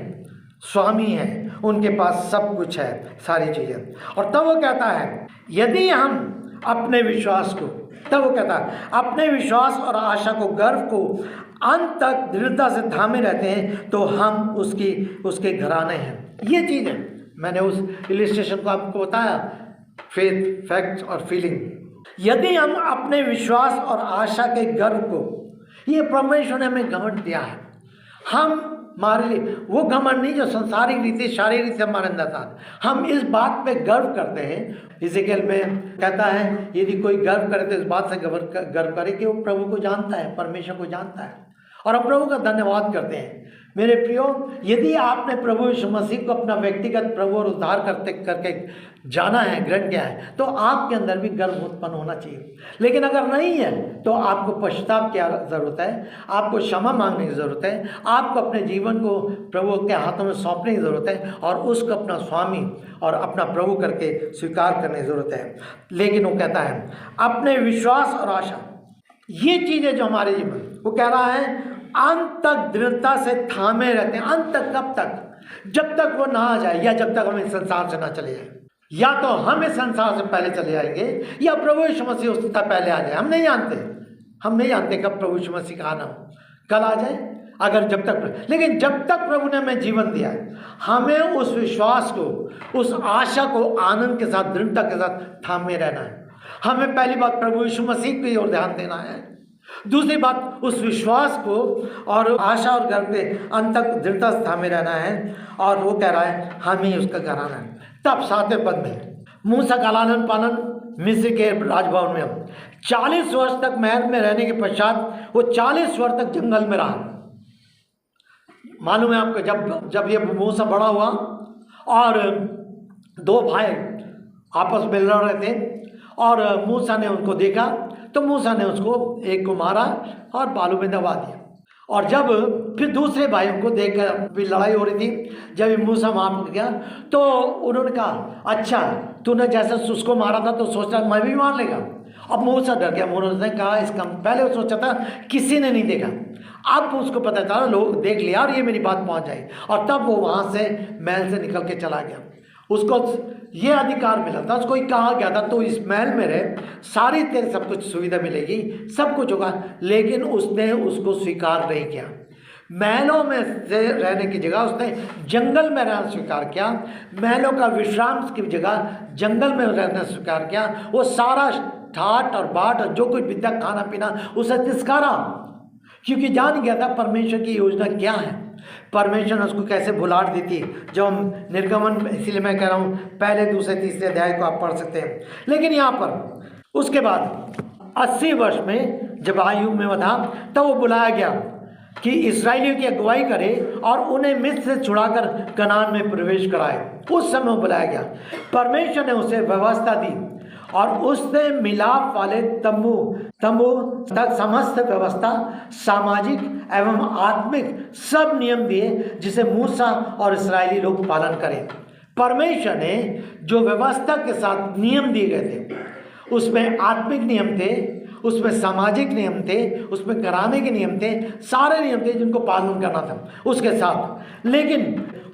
Speaker 1: स्वामी है, उनके पास सब कुछ है, सारी चीजें। और तब वो कहता है यदि हम अपने विश्वास को, तब वो कहता है अपने विश्वास और आशा को, गर्व को अंत तक दृढ़ता से थामे रहते हैं, तो हम उसके घराने हैं। ये चीज़ है, मैंने उस इलिस्ट्रेशन को आपको बताया, फेथ, फैक्ट और फीलिंग। यदि हम अपने विश्वास और आशा के गर्व को, ये परमेश्वर ने हमें घमंड दिया है, हम हमारे लिए वो घमंड नहीं जो संसारिक रीति शारीरिक रीति हमारे अंदर था, हम इस बात पे गर्व करते हैं। इज़ेकिएल में कहता है यदि कोई गर्व करे तो इस बात से गर्व करे कि वो प्रभु को जानता है, परमेश्वर को जानता है, और हम प्रभु का धन्यवाद करते हैं। मेरे प्रियो, यदि आपने प्रभु यीशु मसीह को अपना व्यक्तिगत प्रभु और उद्धार करके जाना है, ग्रहण किया है, तो आपके अंदर भी गर्व उत्पन्न होना चाहिए। लेकिन अगर नहीं है तो आपको पश्चाताप की ज़रूरत है, आपको क्षमा मांगने की ज़रूरत है, आपको अपने जीवन को प्रभु के हाथों में सौंपने की ज़रूरत है, और उसको अपना स्वामी और अपना प्रभु करके स्वीकार करने की ज़रूरत है। लेकिन वो कहता है अपने विश्वास और आशा, ये चीज़ें जो हमारे जीवन, वो कह रहा है अंत तक दृढ़ता से थामे रहते हैं। अंत तक कब तक? जब तक वो ना आ जाए, या जब तक हम इस संसार से ना चले जाए। या तो हम इस संसार से पहले चले जाएंगे, या प्रभु यीशु मसीह उससे पहले आ जाए। हम नहीं जानते कब प्रभु यीशु मसीह का आना हो, कल आ जाए, अगर जब तक, लेकिन जब तक प्रभु ने हमें जीवन दिया है, हमें उस विश्वास को, उस आशा को आनंद के साथ, दृढ़ता के साथ थामे रहना है। हमें पहली बात प्रभु यीशु मसीह की ओर ध्यान देना है, दूसरी बात उस विश्वास को और आशा और गर्व के अंत तक दृढ़ता से थामे रहना है। और वो कह रहा है हम ही उसका घराना है। तब 7वें पद में मूसा का लालन पालन मिस्र के राजभवन में 40 वर्ष तक महल में रहने के पश्चात वो 40 वर्ष तक जंगल में रहा। मालूम है आपको, जब ये मूसा बड़ा हुआ और 2 भाई आपस में लड़ रहे थे, और मूसा ने उनको देखा, तो मूसा ने उसको एक को मारा और बालू में दबा दिया। और जब फिर दूसरे भाइयों को देखकर भी लड़ाई हो रही थी, जब मूसा वहाँ पर गया तो उन्होंने कहा अच्छा तूने जैसे उसको मारा था तो सोचा मैं भी मार लेगा। अब मूसा डर गया। मूसा ने कहा इसका पहले वो सोचा था किसी ने नहीं देखा, अब उसको पता चला लोग देख लिया और ये मेरी बात पहुँच जाएगी, और तब वो वहाँ से महल से निकल के चला गया। उसको ये अधिकार मिला था, उसको कहा गया था तो इस महल में रहे, सारी तेरे सब कुछ सुविधा मिलेगी, सब कुछ होगा, लेकिन उसने उसको स्वीकार नहीं किया। महलों में से रहने की जगह उसने जंगल में रहना स्वीकार किया, महलों का विश्राम की जगह जंगल में रहना स्वीकार किया। वो सारा ठाट और बाट और जो कुछ विद्या खाना पीना उसे तिरस्कारा, क्योंकि जान गया था परमेश्वर की योजना क्या है, परमेश्वर ने उसको कैसे भुलाट दी थी। जब हम निर्गमन, इसीलिए मैं कह रहा हूँ पहले दूसरे तीसरे अध्याय को आप पढ़ सकते हैं। लेकिन यहाँ पर उसके बाद 80 वर्ष में जब आयु में था तब वो बुलाया गया कि इस्राएलियों की अगुवाई करे और उन्हें मिस्र से छुड़ाकर कनान में प्रवेश कराए। उस समय वो बुलाया गया, परमेश्वर ने उसे व्यवस्था दी और उसने मिलाप वाले तंबू तक समस्त व्यवस्था, सामाजिक एवं आत्मिक सब नियम दिए जिसे मूसा और इस्राएली लोग पालन करें। परमेश्वर ने जो व्यवस्था के साथ नियम दिए गए थे, उसमें आत्मिक नियम थे, उसमें सामाजिक नियम थे, उसमें घराने के नियम थे, सारे नियम थे जिनको पालन करना था उसके साथ। लेकिन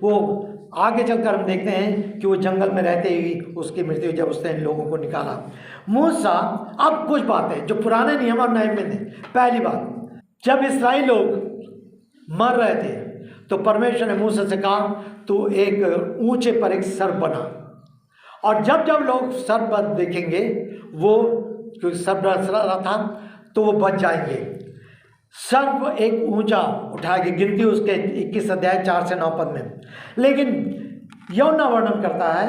Speaker 1: वो आगे चलकर हम देखते हैं कि वो जंगल में रहते ही उसकी मृत्यु, जब उसने इन लोगों को निकाला। मूसा, अब कुछ बातें जो पुराने नियम और नए में थे। पहली बात, जब इस्राएल लोग मर रहे थे तो परमेश्वर ने मूसा से कहा तू एक ऊंचे पर एक सर्प बना, और जब जब लोग सर्प देखेंगे वो, क्योंकि सर्प डर रहा था तो वो बच जाएंगे। सर्प एक ऊंचा उठाएगी, गिनती उसके 21 अध्याय 4 से 9 पद में। लेकिन यूहन्ना वर्णन करता है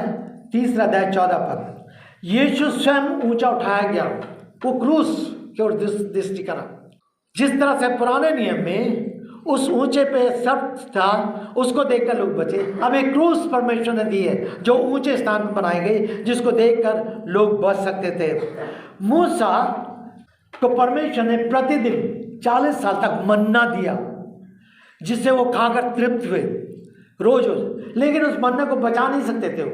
Speaker 1: 3 अध्याय 14 पद, यीशु स्वयं ऊंचा उठाया गया, वो क्रूस की ओर दृष्टि करा। जिस तरह से पुराने नियम में उस ऊंचे पे सर्प था, उसको देखकर लोग बचे। अब एक क्रूस परमेश्वर ने दी है जो ऊंचे स्थान पर बनाई गई, जिसको देखकर लोग बच सकते थे। मूसा को परमेश्वर ने प्रतिदिन 40 साल तक मन्ना दिया, जिससे वो खाकर तृप्त हुए रोज रोज। लेकिन उस मन्ना को बचा नहीं सकते थे वो,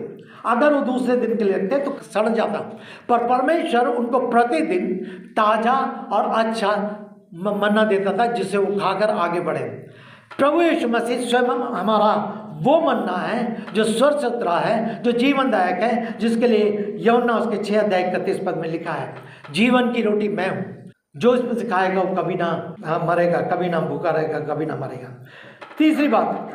Speaker 1: अगर वो दूसरे दिन के लिए रखते तो सड़ जाता। पर परमेश्वर उनको प्रतिदिन ताजा और अच्छा मन्ना देता था, जिससे वो खाकर आगे बढ़े। प्रभु यीशु मसीह स्वयं हमारा वो मन्ना है जो स्वर्ग से उतरा है, जो जीवनदायक है, जिसके लिए यूहन्ना उसके 6 अध्याय 31 पद में लिखा है, जीवन की रोटी मैं हूँ, जो इसमें से खाएगा वो कभी ना मरेगा, कभी ना भूखा रहेगा, कभी ना मरेगा। तीसरी बात,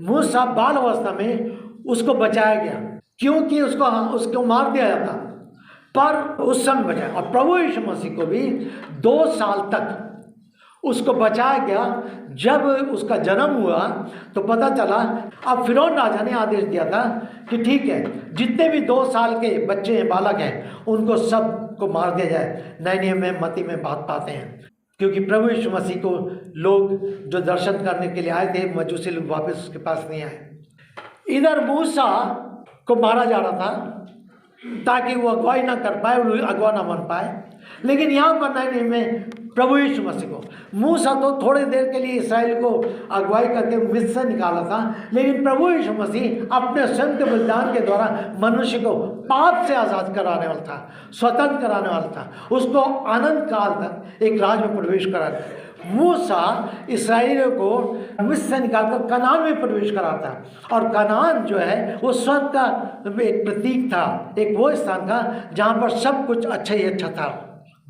Speaker 1: मूसा बाल अवस्था में उसको बचाया गया, क्योंकि उसको मार दिया जाता, पर उस समय बचाया। और प्रभु यीशु मसीह को भी 2 साल तक उसको बचाया गया। जब उसका जन्म हुआ तो पता चला, अब फिरौन राजा ने आदेश दिया था कि ठीक है, जितने भी 2 साल के बच्चे हैं, बालक हैं, उनको सब को मार दिया जाए। नए नियम में मत्ती में बात पाते हैं, क्योंकि प्रभु यीशु मसीह को लोग जो दर्शन करने के लिए आए थे, मजूसी लोग वापस उसके पास नहीं आए। इधर मूसा को मारा जा रहा था ताकि वो अगुवाई ना कर पाए, वो अगुवा ना बन पाए। लेकिन यहाँ पर नए नियम में प्रभु यीशु मसीह को, मूसा तो थोड़ी देर के लिए इसराइल को अगुवाई करके मिस्र से निकाला था, लेकिन प्रभु यीशु मसीह अपने स्वयं के बलिदान के द्वारा मनुष्य को पाप से आज़ाद कराने वाला था, स्वतंत्र कराने वाला था, उसको अनंत काल तक एक राज में प्रवेश कराया। मूसा इसराइलियों को मिस्र से निकालकर कनान में प्रवेश कराता, और कनान जो है वो स्वर्ग का एक प्रतीक था, एक वो स्थान था जहाँ पर सब कुछ अच्छा ही अच्छा था।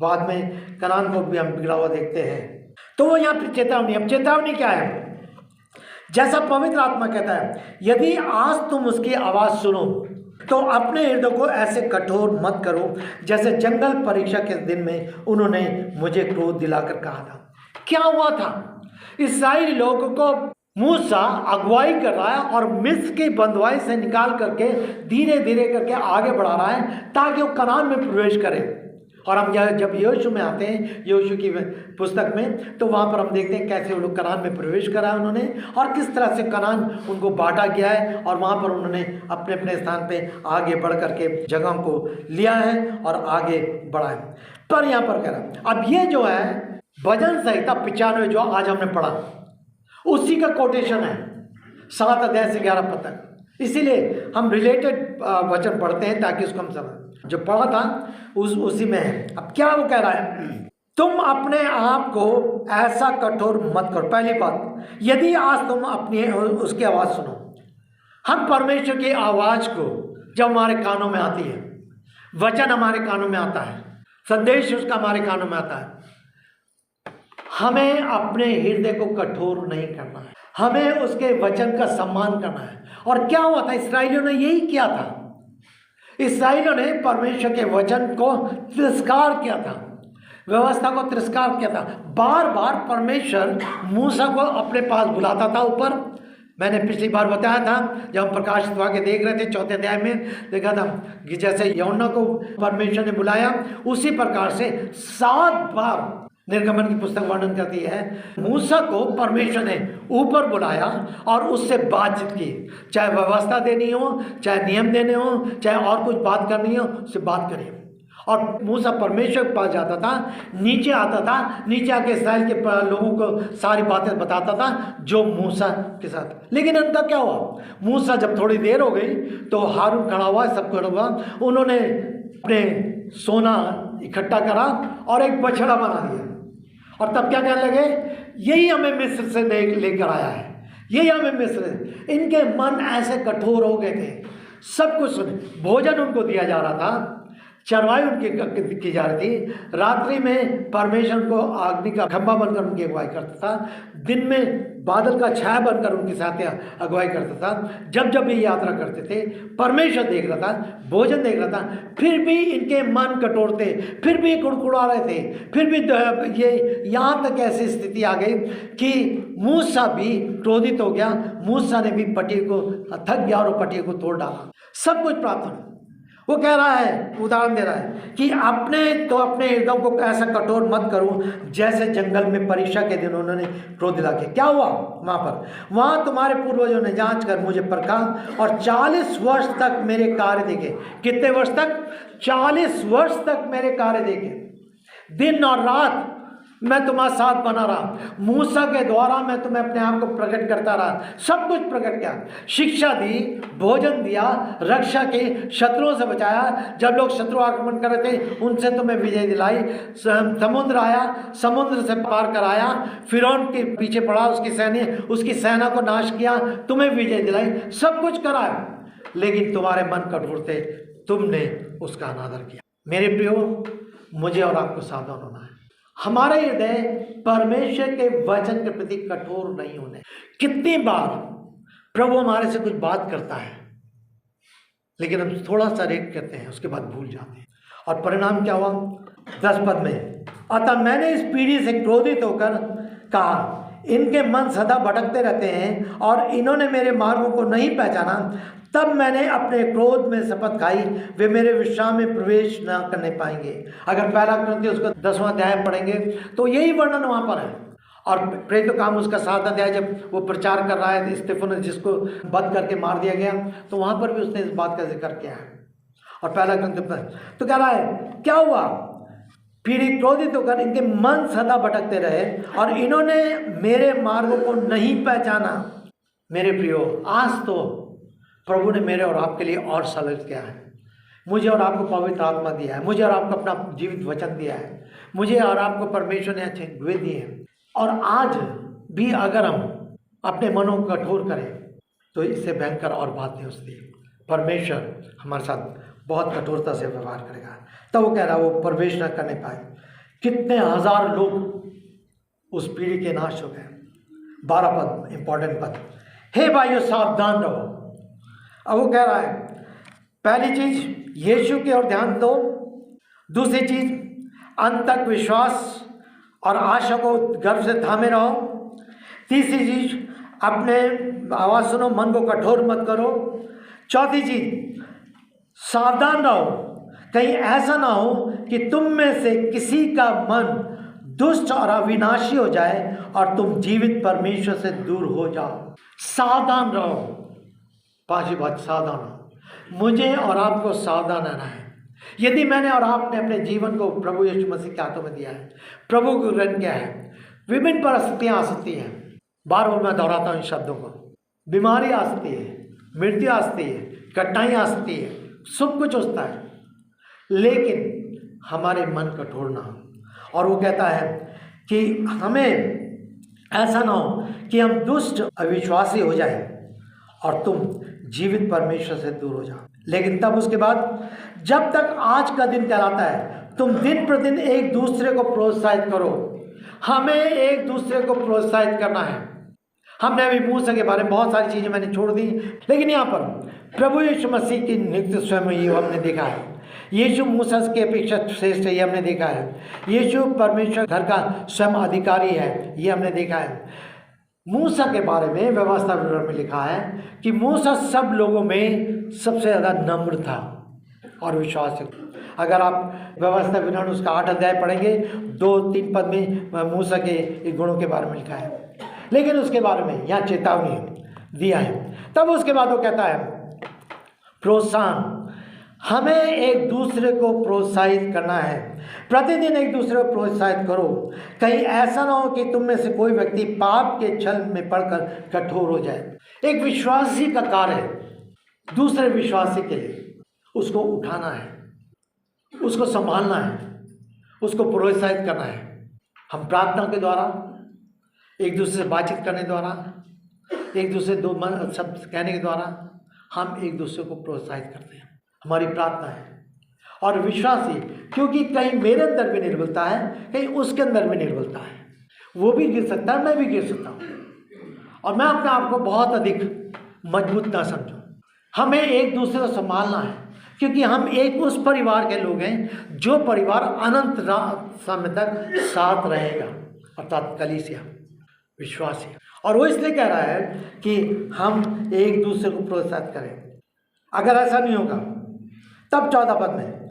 Speaker 1: बाद में कनान को भी हम बिगड़ा हुआ देखते हैं। तो वो यहाँ पर चेतावनी, अब चेतावनी क्या है? जैसा पवित्र आत्मा कहता है, यदि आज तुम उसकी आवाज़ सुनो तो अपने हृदय को ऐसे कठोर मत करो जैसे जंगल परीक्षा के दिन में उन्होंने मुझे क्रोध दिलाकर कहा था। क्या हुआ था? इस्राएली लोगों को मूसा अगुवाई कर रहा है और मिस्र की बंधुआई से निकाल करके धीरे धीरे करके आगे बढ़ा रहा है ताकि वो कनान में प्रवेश करे। और हम जब यहोशू में आते हैं, यहोशू की पुस्तक में, तो वहाँ पर हम देखते हैं कैसे वो लोग कनान में प्रवेश करा है उन्होंने, और किस तरह से कनान उनको बांटा गया है, और वहाँ पर उन्होंने अपने अपने स्थान पे आगे बढ़ करके जगह को लिया है और आगे बढ़ा है। पर यहाँ पर कह रहा, अब ये जो है भजन संहिता 95 जो आज हमने पढ़ा, उसी का कोटेशन है 7 अध्याय से 11 पद तक। इसीलिए हम रिलेटेड वचन पढ़ते हैं ताकि उसको हम समझ, जो पढ़ा था उसी में है। अब क्या वो कह रहा है? तुम अपने आप को ऐसा कठोर मत करो। पहली बात, यदि आज तुम अपनी उसकी आवाज़ सुनो, हम परमेश्वर की आवाज़ को जब हमारे कानों में आती है, वचन हमारे कानों में आता है, संदेश उसका हमारे कानों में आता है, हमें अपने हृदय को कठोर नहीं करना है, हमें उसके वचन का सम्मान करना है। और क्या हुआ था? इस्राएलियों ने यही किया था। इसराइलियों ने परमेश्वर के वचन को तिरस्कार किया था, व्यवस्था को तिरस्कार किया था। बार बार परमेश्वर मूसा को अपने पास बुलाता था ऊपर। मैंने पिछली बार बताया था जब हम प्रकाशित वाक्य देख रहे थे 4 अध्याय में, देखा था कि जैसे यूहन्ना को परमेश्वर ने बुलाया, उसी प्रकार से 7 बार निर्गमन की पुस्तक वर्णन करती है मूसा को परमेश्वर ने ऊपर बुलाया और उससे बातचीत की। चाहे व्यवस्था देनी हो, चाहे नियम देने हो, चाहे और कुछ बात करनी हो, उससे बात करिए। और मूसा परमेश्वर के पास जाता था, नीचे आता था, नीचे आके इस्राएल के लोगों को सारी बातें बताता था जो मूसा के साथ। लेकिन उनका क्या हुआ, मूसा जब थोड़ी देर हो गई तो हारून खड़ा हुआ, सब खड़ा हुआ, उन्होंने अपने सोना इकट्ठा करा और एक बछड़ा बना दिया। और तब क्या कहने लगे, यही हमें मिस्र से लेकर आया है, यही हमें मिस्र। इनके मन ऐसे कठोर हो गए थे, सब कुछ भोजन उनको दिया जा रहा था, चरवाई उनकी की जा रही थी, रात्रि में परमेश्वर को अग्नि का खंभा बनकर उनकी अगुवाई करता था, दिन में बादल का छाया बनकर उनके साथ अगुवाई करता था। जब जब ये यात्रा करते थे परमेश्वर देख रहा था, भोजन देख रहा था, फिर भी इनके मन कठोर थे, फिर भी कुड़कुड़ा रहे थे, फिर भी ये यहाँ तक ऐसी स्थिति आ गई कि मूसा भी क्रोधित हो गया। मूसा ने भी पट्टी को थक गया और पट्टी को तोड़ डाला। सब कुछ प्राप्त। वो कह रहा है, उदाहरण दे रहा है कि अपने हृदय को ऐसा कठोर मत करो जैसे जंगल में परीक्षा के दिन उन्होंने क्रोध दिला के। क्या हुआ वहाँ तुम्हारे पूर्वजों ने जांच कर मुझे परखा और 40 वर्ष तक मेरे कार्य देखे। कितने वर्ष तक? 40 वर्ष तक मेरे कार्य देखे, दिन और रात मैं तुम्हारा साथ बना रहा। मूसा के द्वारा मैं तुम्हें अपने आप को प्रकट करता रहा, सब कुछ प्रकट किया, शिक्षा दी, भोजन दिया, रक्षा की, शत्रुओं से बचाया। जब लोग शत्रु आक्रमण कर रहे थे उनसे तुम्हें विजय दिलाई। समुद्र आया, समुद्र से पार कराया, फिरौन के पीछे पड़ा, उसकी सेना को नाश किया, तुम्हें विजय दिलाई, सब कुछ कराया। लेकिन तुम्हारे मन कठोर थे, तुमने उसका अनादर किया। मेरे प्रियो, मुझे और आपको सावधान होना है। हमारे हृदय परमेश्वर के वचन के प्रति कठोर नहीं होने। कितनी बार प्रभु हमारे से कुछ बात करता है लेकिन हम थोड़ा सा रेक करते हैं, उसके बाद भूल जाते हैं। और परिणाम क्या हुआ? 10 पद में, अतः मैंने इस पीढ़ी से क्रोधित होकर कहा, इनके मन सदा भटकते रहते हैं और इन्होंने मेरे मार्गों को नहीं पहचाना। तब मैंने अपने क्रोध में शपथ खाई, वे मेरे विश्राम में प्रवेश न करने पाएंगे। अगर पहला ग्रंथी उसका 10वां अध्याय पढ़ेंगे तो यही वर्णन वहाँ पर है। और प्रेरितों का काम उसका 7 अध्याय जब वो प्रचार कर रहा है, स्तिफनुस जिसको बंद करके मार दिया गया, तो वहाँ पर भी उसने इस बात का जिक्र किया है। और पहला ग्रंथ तो कह रहा है क्या हुआ, पीढ़ी क्रोधित होकर इनके मन सदा भटकते रहे और इन्होंने मेरे मार्गों को नहीं पहचाना। मेरे प्रियो, आज तो प्रभु ने मेरे और आपके लिए और सरल किया है। मुझे और आपको पवित्र आत्मा दिया है, मुझे और आपको अपना जीवित वचन दिया है, मुझे और आपको परमेश्वर ने अच्छे गुण दिए हैं। और आज भी अगर हम अपने मनों को कठोर करें तो इससे भयंकर और बात नहीं होती। परमेश्वर हमारे साथ बहुत कठोरता से व्यवहार करेगा। तब वो कह रहा है वो प्रवेश न करने पाए। कितने हजार लोग उस पीढ़ी के नाश हो गए। 12 पद, इंपॉर्टेंट पद, हे भाइयों सावधान रहो। अब वो कह रहा है पहली चीज यीशु की ओर ध्यान दो, दूसरी चीज अंत तक विश्वास और आशा को गर्व से थामे रहो, तीसरी चीज अपने आवाज सुनो, मन को कठोर मत करो, चौथी चीज सावधान रहो कहीं ऐसा ना हो कि तुम में से किसी का मन दुष्ट और अविनाशी हो जाए और तुम जीवित परमेश्वर से दूर हो जाओ। सावधान रहो। 5वीं बात, सावधान रहो। मुझे और आपको सावधान रहना है। यदि मैंने और आपने अपने जीवन को प्रभु यीशु मसीह के हाथों में दिया है, प्रभु को ग्रहण किया है, विभिन्न परिस्थितियाँ आ सकती हैं। बार बार मैं दोहराता हूँ इन शब्दों को। बीमारी आ सकती है, मृत्यु आ सकती है, कठिनाई आ सकती है, सब कुछ होता है, लेकिन हमारे मन कठोर ना हो। और वो कहता है कि हमें ऐसा ना हो कि हम दुष्ट अविश्वासी हो जाए और तुम जीवित परमेश्वर से दूर हो जाओ। लेकिन तब उसके बाद जब तक आज का दिन कहलाता है तुम दिन प्रतिदिन एक दूसरे को प्रोत्साहित करो। हमें एक दूसरे को प्रोत्साहित करना है। हमने अभी मूसा के बारे में बहुत सारी चीज़ें मैंने छोड़ दी, लेकिन यहाँ पर प्रभु यीशु मसीह की नित्य स्वयं ये हमने देखा है। यीशु मूसा की अपेक्षा श्रेष्ठ है, ये हमने देखा है। यीशु परमेश्वर घर का स्वयं अधिकारी है, ये हमने देखा है। मूसा के बारे में व्यवस्था विवरण में लिखा है कि मूसा सब लोगों में सबसे ज़्यादा नम्र था और विश्वासी। अगर आप व्यवस्था विवरण उसका 8 अध्याय पढ़ेंगे, 2-3 पद में मूसा के गुणों के बारे में लिखा है, लेकिन उसके बारे में यहाँ चेतावनी दिया है। तब उसके बाद वो कहता है प्रोत्साहन, हमें एक दूसरे को प्रोत्साहित करना है, प्रतिदिन एक दूसरे को प्रोत्साहित करो, कहीं ऐसा ना हो कि तुम में से कोई व्यक्ति पाप के छल में पड़कर कठोर हो जाए। एक विश्वासी का कार्य है दूसरे विश्वासी के लिए उसको उठाना है, उसको संभालना है, उसको प्रोत्साहित करना है। हम प्रार्थना के द्वारा, एक दूसरे से बातचीत करने द्वारा, एक दूसरे दो शब्द कहने के द्वारा हम एक दूसरे को प्रोत्साहित करते हैं। हमारी प्रार्थना है। और विश्वासी, क्योंकि कहीं मेरे अंदर भी निर्बलता है, कहीं उसके अंदर भी निर्बलता है, वो भी गिर सकता है, मैं भी गिर सकता हूँ, और मैं अपने आप को बहुत अधिक मजबूत ना समझूँ। हमें एक दूसरे को संभालना है, क्योंकि हम एक उस परिवार के लोग हैं जो परिवार अनंत समय तक साथ रहेगा, अर्थात कलीसिया, विश्वासी। और वो इसलिए कह रहा है कि हम एक दूसरे को प्रोत्साहित करें। अगर ऐसा नहीं होगा तब 14 पद में,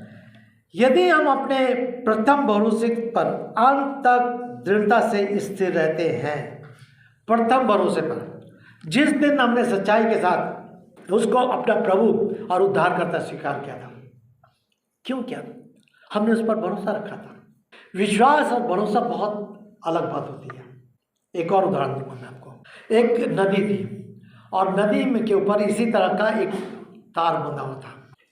Speaker 1: यदि हम अपने प्रथम भरोसे पर अंत तक दृढ़ता से स्थिर रहते हैं, प्रथम भरोसे पर, जिस दिन हमने सच्चाई के साथ उसको अपना प्रभु और उद्धारकर्ता स्वीकार किया था। क्यों किया? हमने उस पर भरोसा रखा था। विश्वास और भरोसा बहुत अलग बात होती है। एक और उदाहरण दूंगा मैं आपको। एक नदी थी और नदी में के ऊपर इसी तरह का एक तार बंधा हुआ था,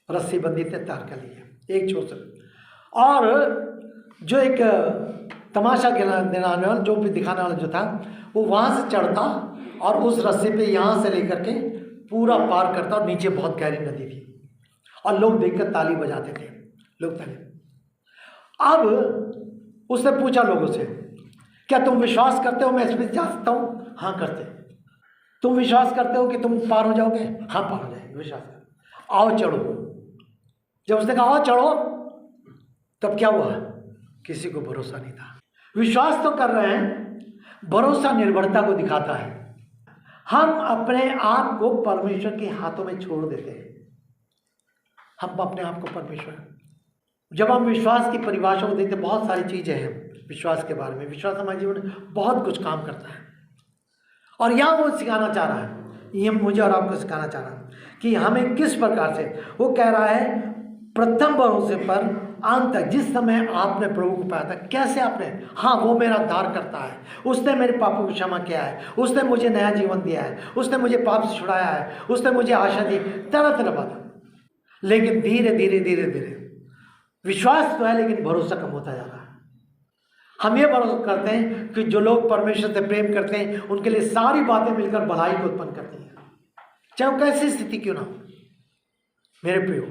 Speaker 1: रस्सी बंधी थी तार के लिए एक छोर से, और जो एक तमाशा दिखाने वाला, जो भी दिखाने वाला जो था, वो वहाँ से चढ़ता और उस रस्सी पे यहाँ से लेकर के पूरा पार करता, और नीचे बहुत गहरी नदी थी और लोग देखकर ताली बजाते थे, लोग ताली। अब उसने पूछा लोगों से, क्या तुम विश्वास करते हो मैं इसमें जा सकता हूँ? हाँ करते। तुम विश्वास करते हो कि तुम पार हो जाओगे? हाँ पार हो जाएंगे, विश्वास कर। आओ चढ़ो। जब उसने कहा आओ चढ़ो, तब क्या हुआ? किसी को भरोसा नहीं था। विश्वास तो कर रहे हैं, भरोसा निर्भरता को दिखाता है। हम अपने आप को परमेश्वर के हाथों में छोड़ देते हैं। हम अपने आप को परमेश्वर, जब हम विश्वास की परिभाषा को देखते, बहुत सारी चीजें हैं विश्वास के बारे में। विश्वास हमारे जीवन में बहुत कुछ काम करता है, और यहाँ वो सिखाना चाह रहा है, ये मुझे और आपको सिखाना चाह रहा है कि हमें किस प्रकार से। वो कह रहा है प्रथम भरोसे पर अंत तक, जिस समय आपने प्रभु को पाया था, कैसे आपने, हाँ वो मेरा उद्धार करता है, उसने मेरे पापों की क्षमा किया है, उसने मुझे नया जीवन दिया है, उसने मुझे पाप से छुड़ाया है, उसने मुझे आशा दी, तरह तरह बात। लेकिन धीरे धीरे धीरे धीरे विश्वास तो है, लेकिन भरोसा कम होता जा रहा है। हम ये भरोसा करते हैं कि जो लोग परमेश्वर से प्रेम करते हैं उनके लिए सारी बातें मिलकर भलाई को उत्पन्न करती हैं, चाहे वो कैसी स्थिति क्यों ना हो। मेरे प्रियो,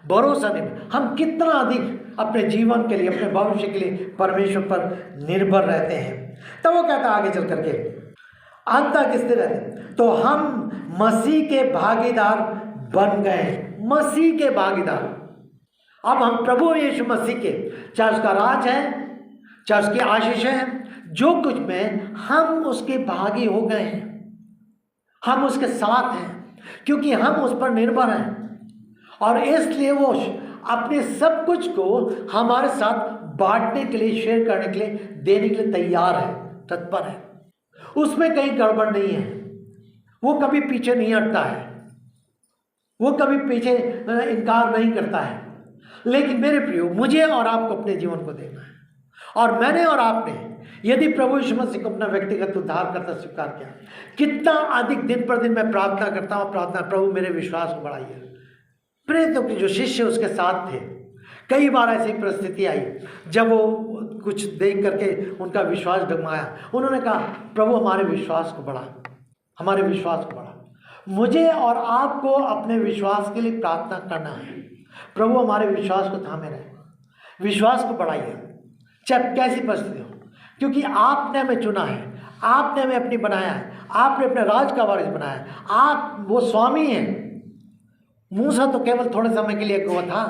Speaker 1: भरोसा नहीं, हम कितना अधिक अपने जीवन के लिए, अपने भविष्य के लिए परमेश्वर पर निर्भर रहते हैं। तब वो कहता आगे चल करके, अंत तक स्थिर रहते, तो हम मसीह के भागीदार बन गए। मसीह के भागीदार, अब हम प्रभु यीशु मसीह के, चाहे उसका राज है, चाहे उसकी आशीष है, जो कुछ में हम उसके भागी हो गए हैं। हम उसके साथ हैं क्योंकि हम उस पर निर्भर हैं, और इसलिए वो अपने सब कुछ को हमारे साथ बांटने के लिए, शेयर करने के लिए, देने के लिए तैयार है, तत्पर है। उसमें कहीं गड़बड़ नहीं है, वो कभी पीछे नहीं हटता है, वो कभी पीछे इनकार नहीं करता है। लेकिन मेरे प्रियो, मुझे और आपको अपने जीवन को देना है, और मैंने और आपने यदि प्रभु यीशु मसीह को अपना व्यक्तिगत उद्धार करता स्वीकार किया, कितना अधिक दिन पर दिन मैं प्रार्थना करता हूँ, प्रार्थना, प्रभु मेरे विश्वास को बढ़ाइए। प्रेरितों के जो शिष्य उसके साथ थे, कई बार ऐसी परिस्थिति आई जब वो कुछ देख करके उनका विश्वास डगमगाया। उन्होंने कहा प्रभु हमारे विश्वास को बढ़ा, हमारे विश्वास को बढ़ा। मुझे और आपको अपने विश्वास के लिए प्रार्थना करना है, प्रभु हमारे विश्वास को थामे रहे, विश्वास को बढ़ाइए, चाहे कैसी परिस्थिति हो, क्योंकि आपने हमें चुना है, आपने हमें अपनी बनाया है, आपने अपने राज का वारिस बनाया, आप वो स्वामी हैं। मूसा तो केवल थोड़े समय के लिए हुआ था,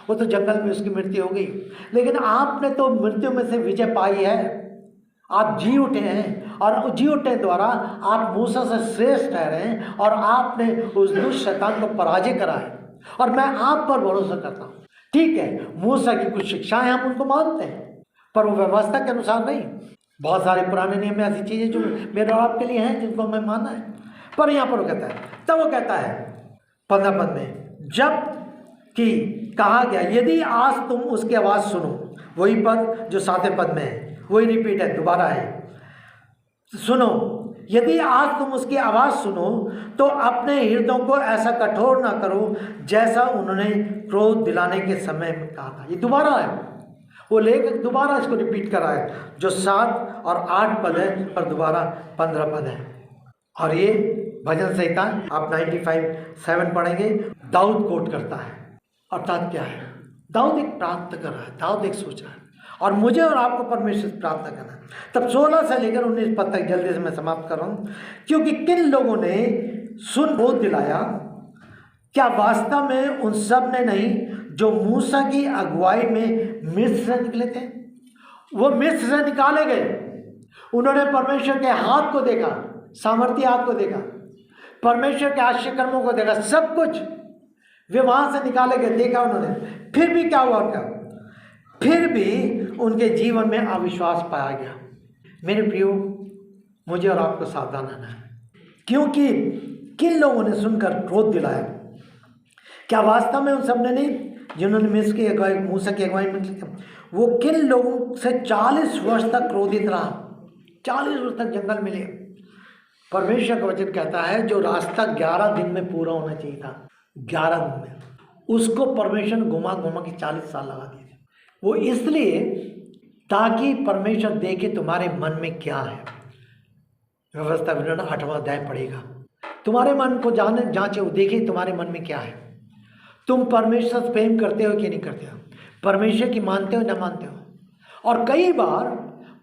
Speaker 1: वो तो जंगल में उसकी मृत्यु हो गई, लेकिन आपने तो मृत्यु में से विजय पाई है, आप जी उठे हैं और जी उठने द्वारा आप मूसा से श्रेष्ठ ठहरे हैं और आपने उस दुष्ट शैतान को पराजय करा है। और मैं आप पर भरोसा करता हूँ। ठीक है, मूसा की कुछ शिक्षाएं हम उनको मानते हैं, पर वो व्यवस्था के अनुसार नहीं। बहुत सारे पुराने नियम में ऐसी चीज़ें जो मेरे और आपके लिए हैं जिनको हमें मानना है। पर यहाँ पर वो कहता है, तब वो कहता है 15 पद में, जब कि कहा गया यदि आज तुम उसकी आवाज़ सुनो, वही पद जो 7वें पद में है, वही रिपीट है, दोबारा है, सुनो, यदि आज तुम उसकी आवाज़ सुनो तो अपने हृदयों को ऐसा कठोर ना करो जैसा उन्होंने क्रोध दिलाने के समय में कहा था। ये दोबारा है, वो लेखक दोबारा इसको रिपीट कर रहा है, जो 7 और 8 पद है और दोबारा 15 पद है। और ये भजन संहिता आप 95:7 पढ़ेंगे, दाऊद कोट करता है। अर्थात क्या है, दाऊद एक प्रार्थना कर रहा है, दाऊद एक सोच रहा है और मुझे और आपको परमेश्वर से प्रार्थना करना है। तब 16 से लेकर 19 पद तक जल्दी से मैं समाप्त कर रहा हूँ। क्योंकि किन लोगों ने सुन बोध दिलाया, क्या वास्तव में उन सब ने नहीं जो मूसा की अगुवाई में मिस्र से निकले थे? वो मिस्र से निकाले गए, उन्होंने परमेश्वर के हाथ को देखा, सामर्थ्य हाथ को देखा, परमेश्वर के आश्चर्य कर्मों को देखा, सब कुछ वे वहां से निकाले गए, देखा उन्होंने। फिर भी क्या हुआ उनका? फिर भी उनके जीवन में अविश्वास पाया गया। मेरे प्रियो, मुझे और आपको सावधान रहना है, क्योंकि किन लोगों ने सुनकर क्रोध दिलाया, क्या वास्तव में उन सब ने नहीं जिन्होंने मिस्र की अगुवाई, मूसा की अगुवाई में, वो किन लोगों से 40 वर्ष तक क्रोधित रहा, 40 वर्ष तक जंगल में लिए। परमेश्वर का वचन कहता है जो रास्ता 11 दिन में पूरा होना चाहिए था, 11 दिन में, उसको परमेश्वर ने घुमा घुमा के 40 साल लगा दिए थे। वो इसलिए ताकि परमेश्वर देखे तुम्हारे मन में क्या है। व्यवस्था विवरण 8वां अध्याय पढ़ेगा, तुम्हारे मन को जाने जांचे, वो देखे तुम्हारे मन में क्या है। तुम परमेश्वर से प्रेम करते हो कि नहीं करते हो, परमेश्वर की मानते हो ना मानते हो। और कई बार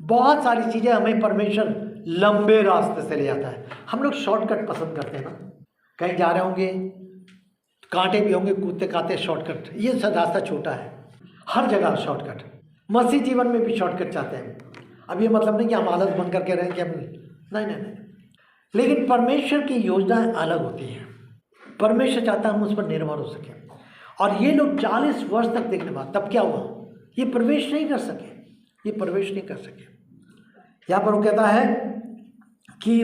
Speaker 1: बहुत सारी चीज़ें हमें परमेश्वर लंबे रास्ते से ले जाता है। हम लोग शॉर्टकट पसंद करते हैं ना, कहीं जा रहे होंगे, कांटे भी होंगे, कूदते काते शॉर्टकट, ये सब रास्ता छोटा है, हर जगह शॉर्टकट। मसीह जीवन में भी शॉर्टकट चाहते हैं। अब ये मतलब नहीं कि हम आलस बन करके रहें कि हम नहीं, लेकिन परमेश्वर की योजनाएं अलग होती हैं। परमेश्वर चाहता है हम उस पर निर्भर हो सकें। और ये लोग 40 वर्ष तक देखने बाद तब क्या हुआ, ये प्रवेश नहीं कर सके, ये प्रवेश नहीं कर सके। यहाँ पर वो कहता है कि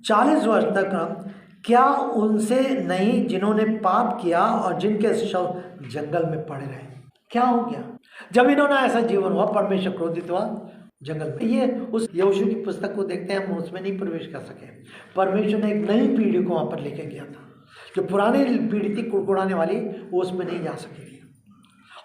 Speaker 1: 40 वर्ष तक क्या उनसे नहीं जिन्होंने पाप किया और जिनके शव जंगल में पड़े रहे। क्या हो गया जब इन्होंने ऐसा जीवन हुआ, परमेश्वर क्रोधित हुआ जंगल में। ये उस यहोशू की पुस्तक को देखते हैं, हम उसमें नहीं प्रवेश कर सके। परमेश्वर ने एक नई पीढ़ी को वहाँ पर लेके गया था, जो पुरानी पीढ़ी थी कुड़कुड़ाने वाली, वो उसमें नहीं जा सकेगी।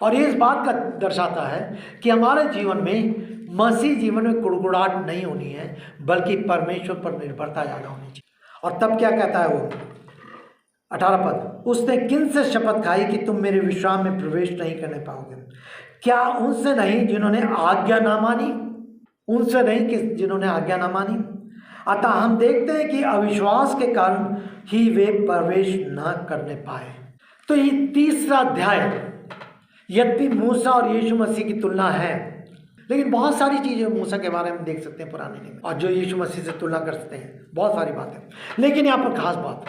Speaker 1: और ये इस बात का दर्शाता है कि हमारे जीवन में, मसीह जीवन में कुड़कुड़ाहट नहीं होनी है, बल्कि परमेश्वर पर निर्भरता ज़्यादा होनी चाहिए। और तब क्या कहता है वो 18 पद, उसने किन से शपथ खाई कि तुम मेरे विश्राम में प्रवेश नहीं करने पाओगे? क्या उनसे नहीं जिन्होंने आज्ञा ना मानी, उनसे नहीं कि जिन्होंने आज्ञा ना मानी। अतः हम देखते हैं कि अविश्वास के कारण ही वे प्रवेश ना करने पाए। तो ये तीसरा अध्याय यद्यपि मूसा और यीशु मसीह की तुलना है, लेकिन बहुत सारी चीज़ें मूसा के बारे में देख सकते हैं पुराने नियम में, और जो यीशु मसीह से तुलना कर सकते हैं, बहुत सारी बातें। लेकिन यहाँ पर खास बात,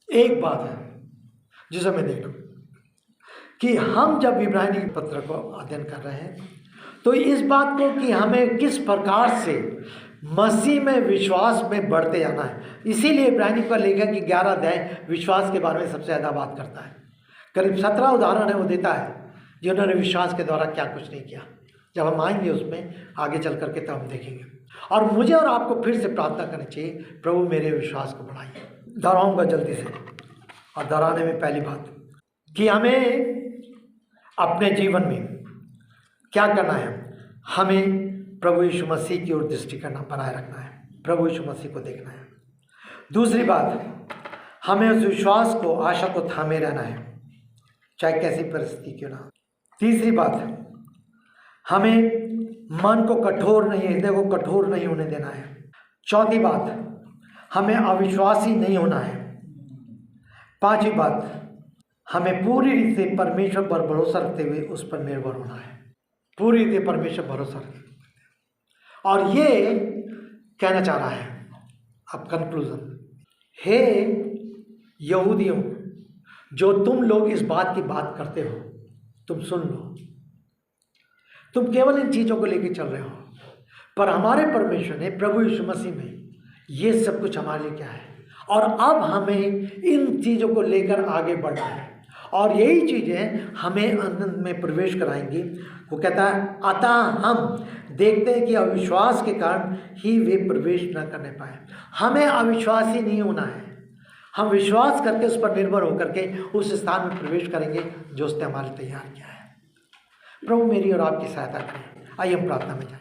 Speaker 1: एक बात है जिसे मैं देख लूँ कि हम जब इब्रानी पत्र को अध्ययन कर रहे हैं तो इस बात को कि हमें किस प्रकार से मसीह में विश्वास में बढ़ते जाना है। इसीलिए इब्रानी का लेखक कि 11 अध्याय विश्वास के बारे में सबसे ज़्यादा बात करता है। करीब 17 उदाहरण है वो देता है जिन्होंने विश्वास के द्वारा क्या कुछ नहीं किया। जब हम आएंगे उसमें आगे चल करके तब हम देखेंगे। और मुझे और आपको फिर से प्रार्थना करनी चाहिए, प्रभु मेरे विश्वास को बढ़ाइए। दोहराऊंगा जल्दी से, और दोहराने में पहली बात कि हमें अपने जीवन में क्या करना है, हमें प्रभु यीशु मसीह की ओर दृष्टि करना, बनाए रखना है, प्रभु यीशु मसीह को देखना है। दूसरी बात, हमें उस विश्वास को, आशा को थामे रहना है, चाहे कैसी परिस्थिति क्यों ना। तीसरी बात, हमें मन को कठोर नहीं, हृदय को कठोर नहीं होने देना है। चौथी बात, हमें अविश्वासी नहीं होना है। पांचवी बात, हमें पूरी रीति से परमेश्वर पर भरोसा रखते हुए उस पर निर्भर होना है। पूरी रीति परमेश्वर भरोसा रखते, और ये कहना चाह रहा है अब कंक्लूजन, हे यहूदियों, जो तुम लोग इस बात की बात करते हो, तुम सुन लो। तुम केवल इन चीज़ों को लेकर चल रहे हो, पर हमारे परमेश्वर ने प्रभु यीशु मसीह में ये सब कुछ हमारे लिए क्या है, और अब हमें इन चीज़ों को लेकर आगे बढ़ना है, और यही चीज़ें हमें आनंद में प्रवेश कराएंगी। वो कहता है, अतः हम देखते हैं कि अविश्वास के कारण ही वे प्रवेश न करने पाए। हमें अविश्वासी नहीं होना है, हम विश्वास करके उस पर निर्भर होकर के उस स्थान में प्रवेश करेंगे जो उसने हमारे तैयार किया है। प्रभु मेरी और आपकी सहायता करें। आइए हम प्रार्थना में जाएं।